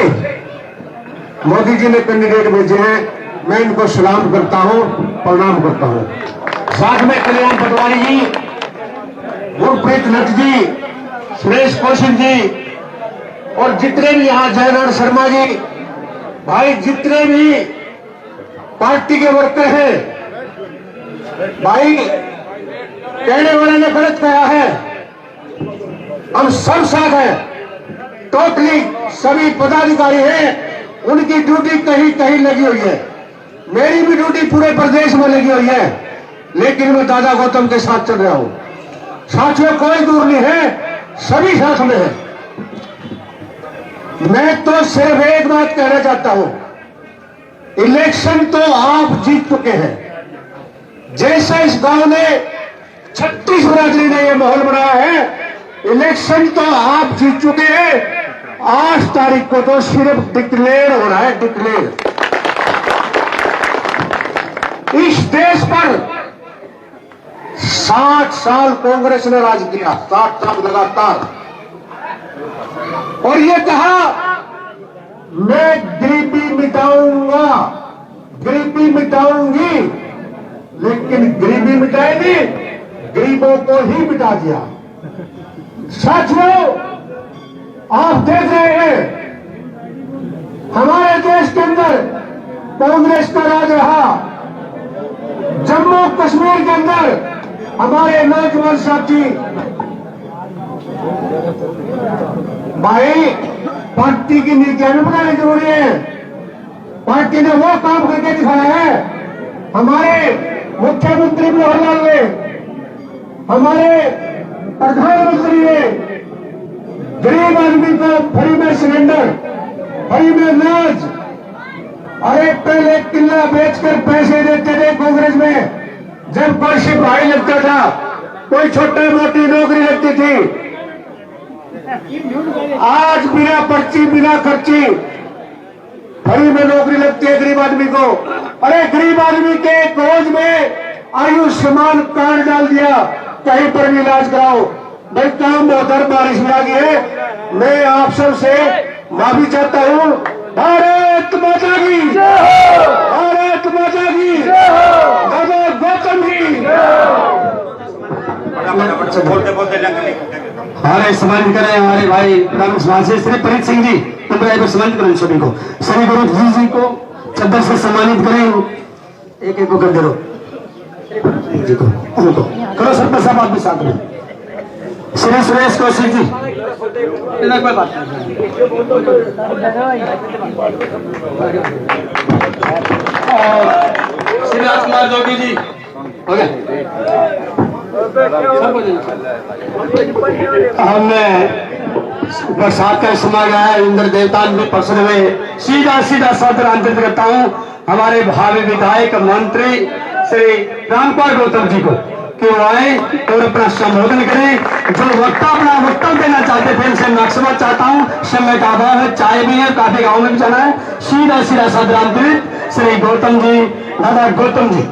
मोदी जी ने कैंडिडेट भेजे हैं, मैं इनको सलाम करता हूं, प्रणाम करता हूं। साथ में कल्याण पटवारी जी, गुरप्रीत नट जी, सुरेश कौशिक जी और जितने भी यहाँ जयनारायण शर्मा जी, भाई जितने भी पार्टी के वर्कर हैं, भाई कहने वाले ने गलत कहा है, हम सब साथ हैं, टोटली सभी पदाधिकारी हैं, उनकी ड्यूटी कहीं कहीं लगी हुई है, मेरी भी ड्यूटी पूरे प्रदेश में लगी हुई है, लेकिन मैं दादा गौतम के साथ चल रहा हूं। साथियों कोई दूर नहीं है, सभी साथ में है। मैं तो सिर्फ एक बात कहना चाहता हूं, इलेक्शन तो आप जीत चुके हैं। जैसा इस गांव ने 36 बिरादरी ने यह माहौल बनाया है, इलेक्शन तो आप जीत चुके हैं। 8 तारीख को तो सिर्फ डिक्लेयर हो रहा है, डिक्लेयर। इस देश पर 60 साल कांग्रेस ने राज किया, 60 साल लगातार, और ये कहा मैं गरीबी मिटाऊंगा, गरीबी मिटाऊंगी, लेकिन गरीबी मिटाई नहीं, गरीबों को ही मिटा दिया। साथियों आप देख रहे हैं हमारे देश के अंदर कांग्रेस का राज रहा, जम्मू कश्मीर के अंदर हमारे नौजवान साथी भाई पार्टी की नीतियां बनानी जरूरी है। पार्टी ने वो काम करके दिखाया है, हमारे मुख्यमंत्री मनोहर लाल ने, हमारे प्रधानमंत्री ने गरीब आदमी को फ्री में सिलेंडर, फ्री में अनाज, अरे पहले किला बेचकर पैसे देते थे कांग्रेस में, जब कोई सिपाही लगता था, कोई छोटी मोटी नौकरी लगती थी। आज बिना पर्ची बिना खर्ची फ्री में नौकरी लगती है गरीब आदमी को। अरे गरीब आदमी के कोज में आयुष्मान कार्ड डाल दिया, कहीं पर भी इलाज कराओ। भाई काम बहुत बारिश में आ गई है, मैं आप सब से माफी चाहता हूँ। भारत माता की, भारत माता की, दादा गौतम जी। हमारे सम्मानित करें हमारे भाई ग्रामीण समाज से श्री परित सिंह जी, तो सम्मानित करें सभी को, सभी गुरु जी को चद्दर से सम्मानित करें। एक एक को कर दो जी को, उनको करो सरपंच साहब आप भी साथ में। श्री सुरेश कौशिक जी, कोई बात और श्रीराज कुमार जोगी जी हो गया। हमने बरसात का समय गया है, इंद्र देवता भी पसंद हुए। सीधा सीधा सदर आंतरिक करता हूँ हमारे भावी विधायक मंत्री श्री रामकुमार गौतम जी को कि वो आए और अपना संबोधन करें। जो वक्ता अपना वक्तव्य देना चाहते थे उनसे मकसद चाहता हूँ, समय का अभाव है, चाय भी है, काफी गाँव में भी जाना है। सीधा सीधा सदर आंतरिक श्री गौतम जी, दादा गौतम जी।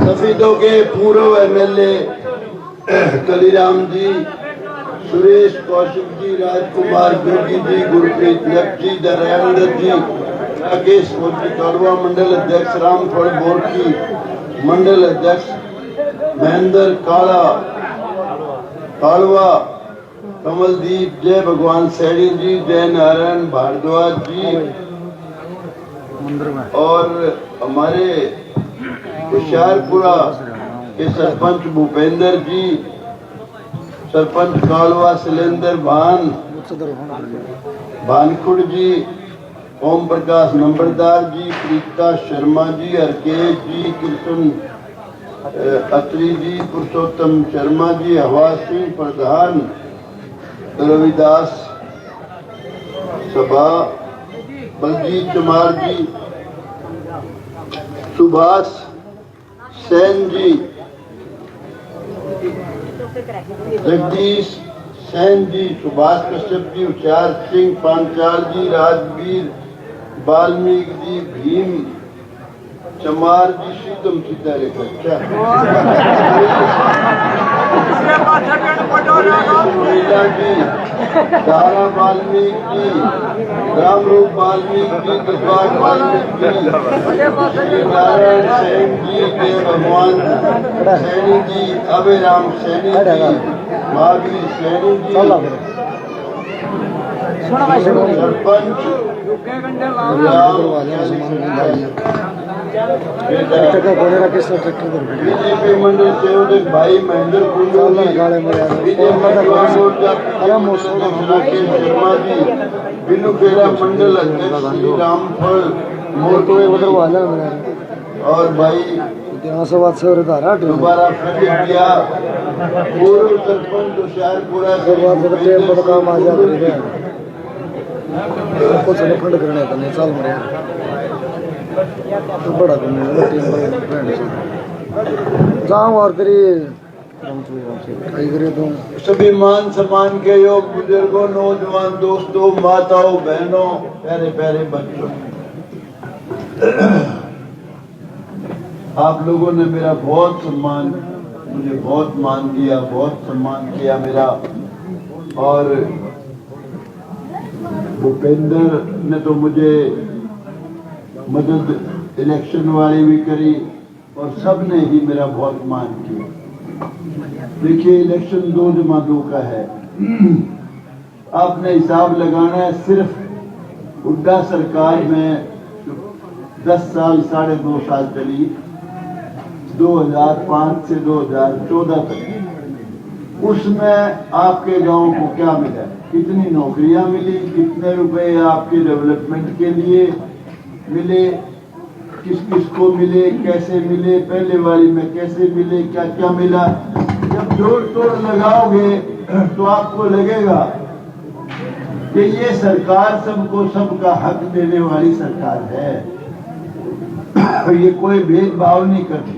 सफीदों के पूर्व एमएलए कलीराम जी, सुरेश कौशिक जी, राजकुमार जोगी जी, गुरप्रीत लख जी, दयानंद जी, राकेश मोदी तोड़वा, मंडल अध्यक्ष रामफल बोरकी, मंडल अध्यक्ष महेंद्र कालवा, कमलदीप, जय भगवान सैनी जी, जय नारायण भारद्वाज जी और हमारे होशियारपुरा के सरपंच भूपेंद्र जी, सरपंच कालवा शैलेंद्र भानखुड़ जी, ओम प्रकाश नंबरदार जी, प्रीता शर्मा जी, हरकेश जी, कृष्ण अत्री जी, पुरुषोत्तम शर्मा जी, हवा सिंह प्रधान, रविदास सभा, बलजीत कुमार जी, सुभाष सेन जी, जगदीश सेन जी, सुभाष कश्यप जी, उचार सिंह पांचाल जी, राजवीर वाल्मीकि जी, भीम चमार जी, शीतम सीता रेखा जी, दारा वाल्मीकि जी, रामरूप वाल्मीकि जी, गजवाट वाल्मीकि जी, श्री नारायण सेन जी, जय भगवान सैनी जी, अभिराम सैनी जी, महावीर सैनी जी, सरपंच बीजेपी मंडल सेवक भाई महेंद्र कुंडू शर्मा जी, बिनु बेड़ा मंडल अध्यक्ष श्री रामफल और भाई दोबारा फिर किया पूर्व सरपंच होशियारपुरा खंड करने का नहीं साल मरे तो बड़ा जाऊँ और करी तो सभी मान सम्मान के योग बुजुर्गों, नौजवान दोस्तों, माताओं, बहनों, प्यारे प्यारे बच्चों, आप लोगों ने मेरा बहुत सम्मान, मुझे बहुत मान दिया, बहुत सम्मान किया मेरा। और भूपेंद्र ने तो मुझे मदद इलेक्शन वाली भी करी और सब ने ही मेरा बहुत मान किया। देखिए इलेक्शन 2+2 का है, आपने हिसाब लगाना है। सिर्फ हुड्डा सरकार में 10 साल 2.5 साल चली, 2005 से 2014 तक, उसमें आपके गांव को क्या मिला, कितनी नौकरियां मिली, कितने रुपए आपके डेवलपमेंट के लिए मिले, किस किस को मिले, कैसे मिले, पहले वाली में कैसे मिले, क्या क्या मिला। जब जोड़ तोड़ लगाओगे तो आपको लगेगा कि ये सरकार सबको सबका हक देने वाली सरकार है, ये कोई भेदभाव नहीं करती।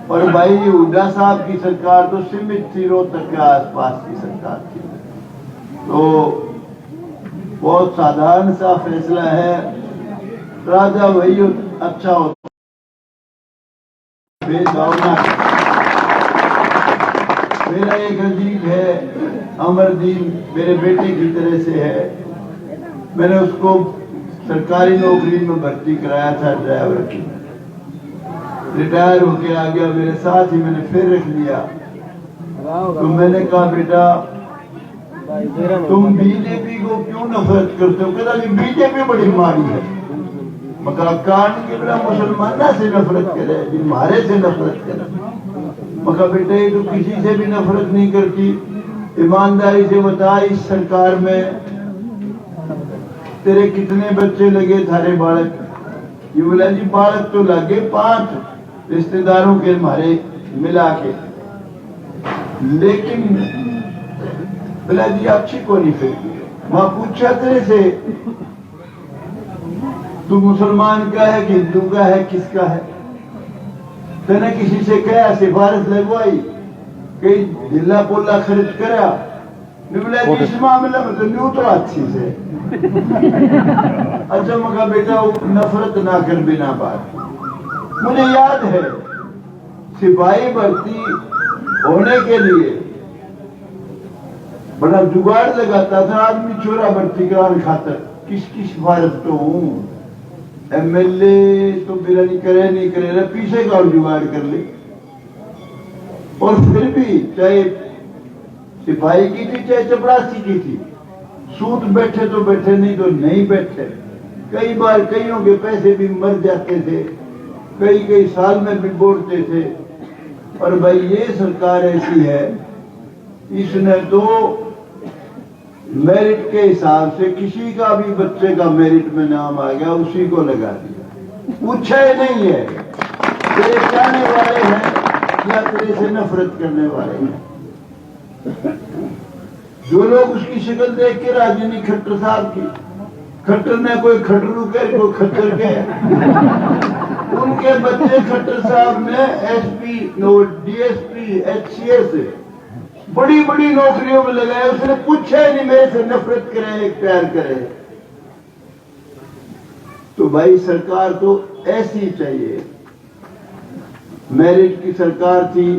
और भाई हुड्डा साहब की सरकार तो सीमित थी, रोहतक के आसपास की सरकार थी, तो बहुत साधारण सा फैसला है, राजा वही अच्छा होता, भेदभाव ना। मेरा एक अजीज है अमरदीन, मेरे बेटे की तरह से है, मैंने उसको सरकारी नौकरी में भर्ती कराया था ड्राइवर की, रिटायर होके आ गया, मेरे साथ ही मैंने फिर रख लिया। तो मैंने कहा बेटा तुम बीजेपी को क्यों नफरत करते हो? कहता जी बीजेपी बड़ी माड़ी है। मका कान के बिना मुसलमाना से नफरत करे, हमारे से नफरत करे। मका बेटे तो किसी से भी नफरत नहीं करती। ईमानदारी से बता, इस सरकार में तेरे कितने बच्चे लगे थारे बालक? ये बोला जी बालक तो लगे 5 रिश्तेदारों के हमारे मिला के, लेकिन बोला जी अच्छी को नहीं फेंकी। वहां पूछा तेरे से तू मुसलमान का है कि हिंदू का है, किसका है? तेने किसी से कहा सिफारिश लगवाई, कहीं ढिल्ला पोला खर्च करा? बोला जी इस मामले में तो न्यू तो अच्छी से। अच्छा मगा बेटा नफरत ना कर बिना बात। मुझे याद है सिपाही भर्ती होने के लिए बड़ा जुगाड़ लगाता था आदमी, चोरा भर्ती कराने खातर। किसकी सिफारिश तो हूं, एमएलए तो बिरानी करे नहीं करे, पीछे का और जुगाड़ कर ले। और फिर भी चाहे सिपाही की थी चाहे चपरासी की थी, सूत बैठे तो बैठे, नहीं तो नहीं बैठे। कई बार कईयों के पैसे भी मर जाते थे, कई साल में भी बोलते थे। और भाई ये सरकार ऐसी है, इसने तो मेरिट के हिसाब से किसी का भी बच्चे का मेरिट में नाम आ गया उसी को लगा दिया। पूछा ही नहीं है तेरे चाहने वाले हैं या तेरे से नफरत करने वाले हैं। जो लोग उसकी शक्ल देख के राजी नहीं, खट्टर साहब की, खट्टर ने कोई खटरू के कोई खट्टर के, उनके बच्चे खट्टर साहब ने एसपी डीएसपी एचसीएस बड़ी बड़ी नौकरियों में लगाए। उसने पूछा ही नहीं मेरे से नफरत करे प्यार करे। तो भाई सरकार तो ऐसी चाहिए। मेरिट की सरकार थी,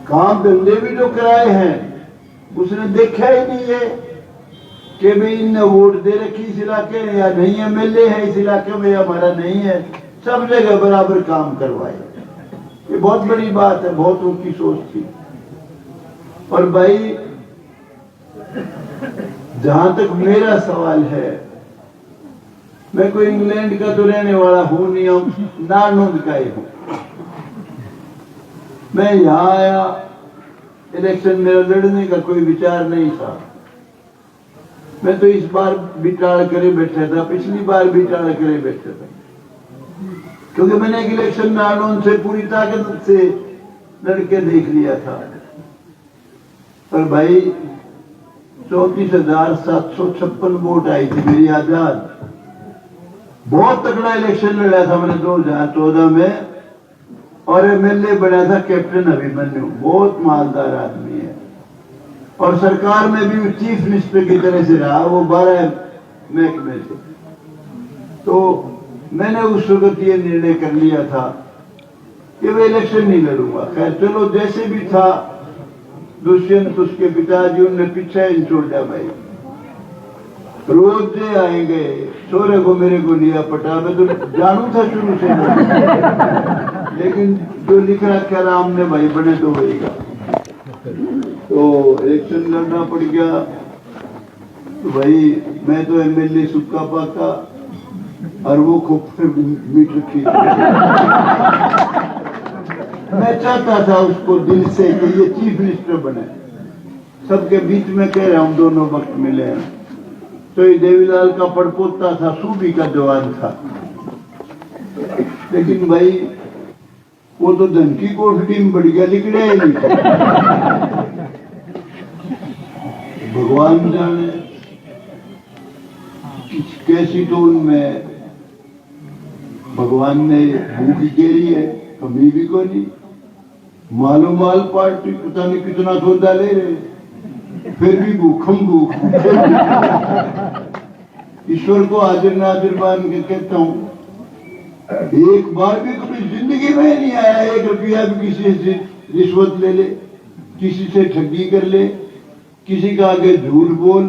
काम धंधे भी जो कराए हैं उसने देखा ही नहीं है कि भाई इनने वोट दे रखी इस इलाके में या नहीं, एमएलए है इस इलाके में या हमारा नहीं है। सब जगह बराबर काम करवाए। ये बहुत बड़ी बात है, बहुत ऊंची सोच थी। और भाई जहां तक मेरा सवाल है, मैं कोई इंग्लैंड का तो रहने वाला हूं नहीं, हम नारनौंद का ही हूं। मैं यहां आया, इलेक्शन मेरा लड़ने का कोई विचार नहीं था। मैं तो इस बार भी टाल करे बैठा था, पिछली बार भी टाल करे बैठा था, क्योंकि मैंने एक इलेक्शन नारनौंद से पूरी ताकत से लड़के देख लिया था। पर भाई 34,756 वोट आई थी मेरी आजाद। बहुत तगड़ा इलेक्शन लड़ा था मैंने 2014 में, और एमएलए बना था कैप्टन अभिमन्यु, बहुत मालदार आदमी है। और सरकार में भी चीफ मिनिस्टर की तरह से रहा, वो 12 महकमे से। तो मैंने उस वक्त ये निर्णय कर लिया था कि मैं इलेक्शन नहीं लड़ूंगा। खैर चलो, जैसे भी था, दुष्यंत उसके पिताजी उनने पीछे ही छोड़ा। भाई रोज जे आएंगे, छोरे को मेरे को लिया पटा, मैं तो जानू था शुरू से, लेकिन जो लिख रखा राम ने भाई बने तो होगा। तो इलेक्शन लड़ना पड़ गया। तो भाई मैं तो एमएलए सुक्का पाका और वो खूब मीट रखी। मैं चाहता था उसको दिल से कि ये चीफ मिनिस्टर बने। सबके बीच में कह रहा हूं, दोनों वक्त मिले हैं। तो ये देवीलाल का पड़पोता था, सूबी का जवान था, लेकिन भाई वो तो धन की कोठरी में बढ़ गया, लिखने ही नहीं। भगवान जाने कैसी तो उनमें भगवान ने भूख गेरी है, कमी भी को नहीं। मालूम माल पार्टी पता नहीं कितना सौदा ले रहे, फिर भी भूखम भूख। ईश्वर को हाजिर नाजिर मान के कहता हूं, एक बार भी कभी जिंदगी में नहीं आया 1 रुपया भी किसी से रिश्वत ले ले, किसी से ठगी कर ले, किसी का आगे झूठ बोल,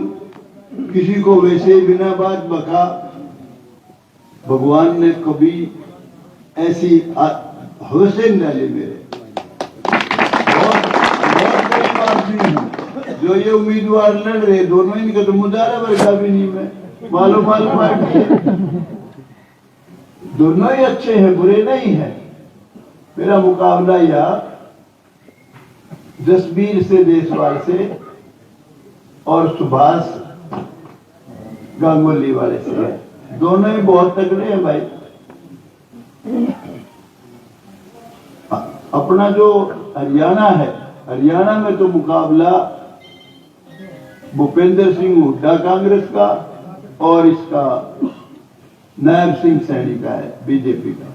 किसी को वैसे ही बिना बात बका। भगवान ने कभी ऐसी हौसले न डाले मेरे। बहुत गरीब आदमी हूं, जो ये उम्मीदवार लड़ रहे दोनों इनका तो मुजाहरा वर्गा भी नहीं मैं मालूम पार्टी है। दोनों ही अच्छे हैं, बुरे नहीं हैं। मेरा मुकाबला या जसबीर से देशवाल से और सुभाष गांगुली वाले से है। दोनों ही बहुत तगड़े हैं भाई। अपना जो हरियाणा है, हरियाणा में तो मुकाबला भूपेंद्र सिंह हुड्डा कांग्रेस का और इसका नायब सिंह सैनी का है बीजेपी का।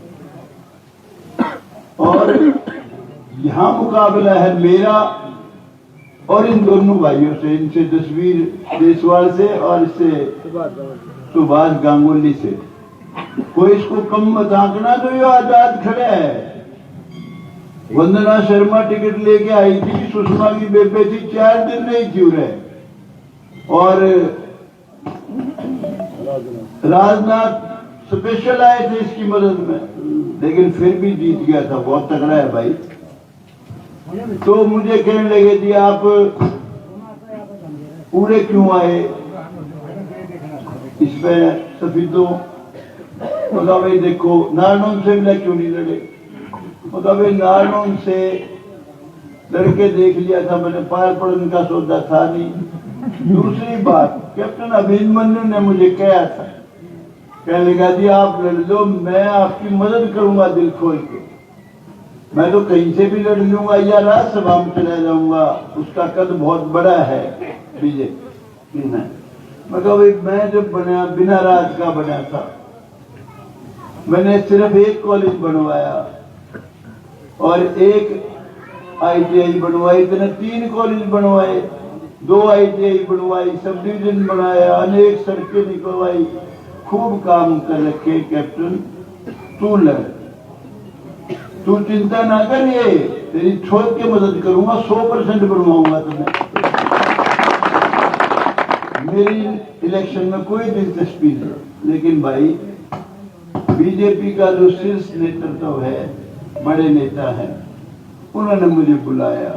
और यहां मुकाबला है मेरा और इन दोनों भाइयों से, इनसे जसबीर देशवाल से और इससे सुभाष गांगुली से। कोई इसको कम मत आंकना, तो ये आजाद खड़े है। वंदना शर्मा टिकट लेके आई थी, सुषमा की बेबे थी, 4 दिन नहीं क्यों रहे। और राजनाथ स्पेशल आए थे इसकी मदद में, लेकिन फिर भी जीत गया था। बहुत तगड़ा है भाई। तो मुझे कहने लगे जी आप पूरे क्यों आए इसमें सफीदों। बोला भाई देखो नारनौंद से मिला क्यों नहीं लड़े। बोला भाई नारनौंद से लड़के देख लिया था मैंने, पार पड़ने का सौदा था नहीं। दूसरी बात कैप्टन अभिमन्यु ने मुझे कहा था, कहने लगा जी आप लड़ लो, मैं आपकी मदद करूंगा दिल खोल के। मैं तो कहीं से भी लड़ लूंगा या राज्यसभा में चला जाऊंगा, उसका कद बहुत बड़ा है बीजेपी में। मैं कहा भाई मैं जब बना बिना राज का बना था, मैंने सिर्फ एक कॉलेज बनवाया और एक ITI बनवाई, मैंने 3 कॉलेज बनवाए, 2 ITI बनवाई, सब डिवीजन बनाया, अनेक सड़कें निकलवाई, खूब काम कर रखे। कैप्टन तू लड़, तू चिंता ना कर, ये तेरी छोड़ के मदद करूंगा, 100% बनवाऊंगा तुम्हें। मेरी इलेक्शन में कोई दिलचस्पी नहीं, लेकिन भाई बीजेपी का जो शीर्ष नेतृत्व है, बड़े नेता हैं, उन्होंने मुझे बुलाया,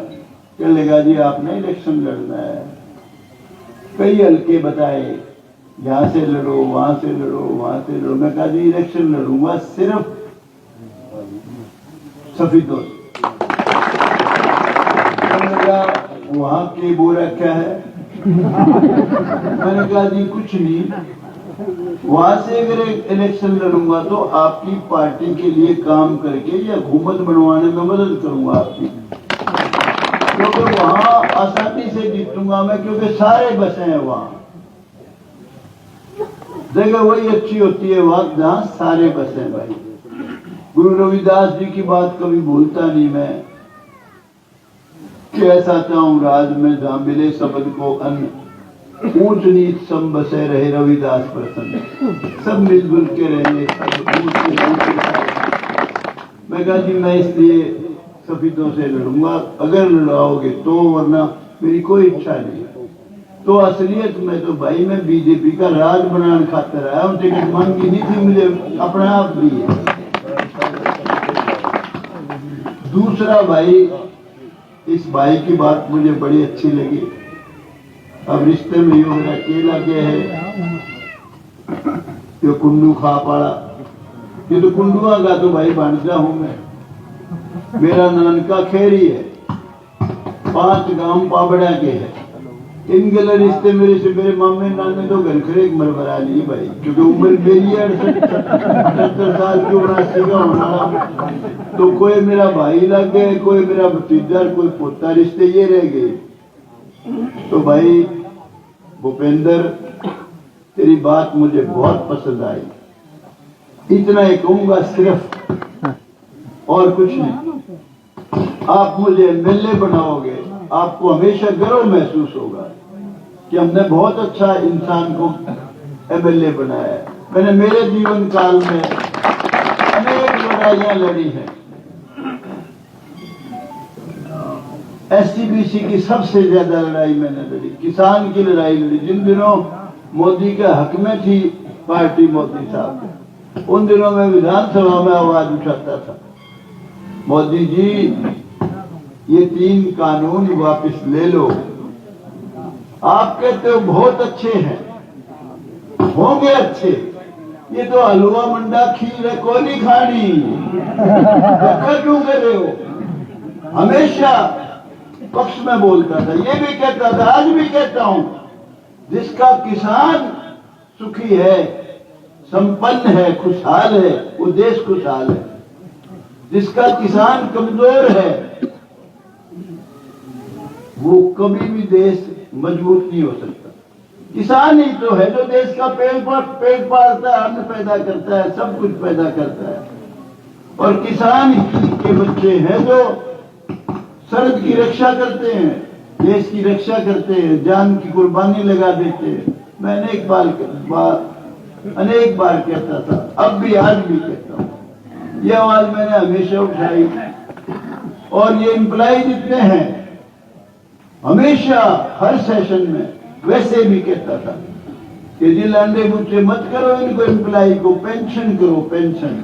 कहने लगा जी आपने इलेक्शन लड़ना है। कई हल्के बताए, यहां से लड़ो, वहां से लड़ो, वहां से लड़ो। मैं कहा जी इलेक्शन लड़ूंगा सिर्फ सफीदों। वहां के बोरा क्या है। मैंने कहा जी कुछ नहीं, वहां से अगर इलेक्शन लड़ूंगा तो आपकी पार्टी के लिए काम करके या हुकूमत बनवाने में मदद करूंगा आपकी, क्योंकि वहां आसानी से जीतूंगा मैं, क्योंकि सारे बसे हैं वहां। जगह वही अच्छी होती है वहां जहां सारे बसे हैं भाई। गुरु रविदास जी की बात कभी भूलता नहीं मैं, कि ऐसा चाहूं राज में जहां मिले सबद को अन्न, ऊंच नीच सम बसे रहे रविदास प्रसन्न, सब मिलजुल के रहे, सब ऊंच नीच। मैं कहा जी मैं इसलिए सफीदों से लड़ूंगा अगर लड़ाओगे तो, वरना मेरी कोई इच्छा नहीं। तो असलियत में तो भाई मैं बीजेपी का राज बनाने खातिर आया हूं, टिकट मांगी नहीं थी मुझे, अपने आप दी है। दूसरा भाई, इस भाई की बात मुझे बड़ी अच्छी लगी। अब रिश्ते में यो मेरा केला के है, यो कुंडू खा पड़ा, ये तो कुंडुआ का तो भाई भांजा हूं मैं। मेरा नानका खेरी है, 5 गांव पाबड़ा के है। इनके रिश्ते मेरे से मेरे मामे नाने तो घर खड़े मरमरा लिए भाई, क्योंकि उम्र मेरी है 78 साल की, 79 का होना। तो कोई मेरा भाई लग गए, कोई मेरा भतीजा, कोई पोता, रिश्ते ये रह गए। तो भाई भूपेंद्र तेरी बात मुझे बहुत पसंद आई, इतना ही कहूंगा सिर्फ, और कुछ नहीं। आप मुझे MLA बनाओगे, आपको हमेशा गर्व महसूस होगा कि हमने बहुत अच्छा इंसान को MLA बनाया है। मैंने मेरे जीवन काल में अनेक लड़ाइयां लड़ी हैं। SC/BC की सबसे ज्यादा लड़ाई मैंने लड़ी, किसान की लड़ाई लड़ी। जिन दिनों मोदी के हक में थी पार्टी मोदी साहब, उन दिनों में विधानसभा में आवाज उठाता था, मोदी जी ये 3 कानून वापस ले लो, आप कहते हो बहुत अच्छे हैं, होंगे अच्छे, ये तो हलवा मंडा खीर है, कोई नहीं खानी, धक्का क्यों कर रहे हो? हमेशा पक्ष में बोलता था, ये भी कहता था, आज भी कहता हूं, जिसका किसान सुखी है, संपन्न है, खुशहाल है, वो देश खुशहाल है। जिसका किसान कमजोर है, वो कभी भी देश मजबूत नहीं हो सकता। किसान ही तो है जो देश का पेट पालता है, अन्न पैदा करता है, सब कुछ पैदा करता है। और किसान ही के बच्चे हैं जो सरहद की रक्षा करते हैं, देश की रक्षा करते हैं, जान की कुर्बानी लगा देते हैं। मैं अनेक बार कहता था, अब भी आज भी कहता हूं, यह आवाज मैंने हमेशा उठाई। और ये एम्प्लॉय जितने हैं, हमेशा हर सेशन में वैसे भी कहता था कि जी लांडे मुझसे मत करो, इनको एम्प्लॉय को पेंशन करो, पेंशन।